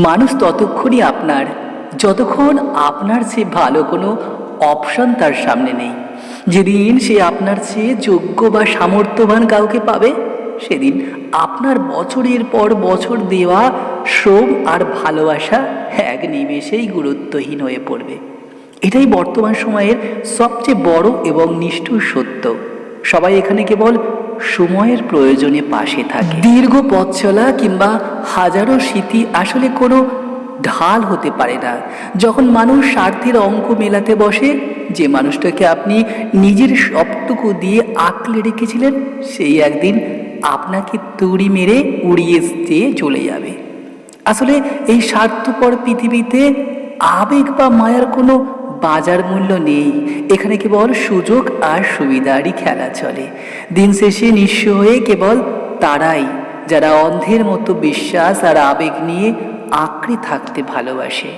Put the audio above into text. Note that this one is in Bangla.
মানুষ ততক্ষণই আপনার যতক্ষণ আপনার চেয়ে ভালো কোনো অপশন তার সামনে নেই। যেদিন সে আপনার চেয়ে যোগ্য বা সামর্থ্যবান কাউকে পাবে, সেদিন আপনার বছরের পর বছর দেওয়া শ্রম আর ভালোবাসা এক নিমেষেই গুরুত্বহীন হয়ে পড়বে। এটাই বর্তমান সময়ের সবচেয়ে বড় এবং নিষ্ঠুর সত্য। সবাই এখানে কেবল সময়ের প্রয়োজনে পাশে থাকে। দীর্ঘ পথ চলা কিংবা হাজারো স্মৃতি আসলে কোনো ঢাল হতে পারে না যখন মানুষ স্বার্থের অঙ্ক মেলাতে বসে। যে মানুষটাকে আপনি নিজের সবটুকু দিয়ে আঁকলে রেখেছিলেন, সেই একদিন আপনাকে তুড়ি মেরে উড়িয়ে দিয়ে চলে যাবে। আসলে এই স্বার্থপর পৃথিবীতে আবেগ বা মায়ার কোনো বাজার মূল্য নেই। এখানে কেবল সুযোগ আর সুবিধারই খেলা চলে। দিন শেষে নিঃস্ব হয়ে কেবল তারাই যারা অন্ধের মতো বিশ্বাস আর আবেগ নিয়ে আঁকড়ে থাকতে ভালোবাসে।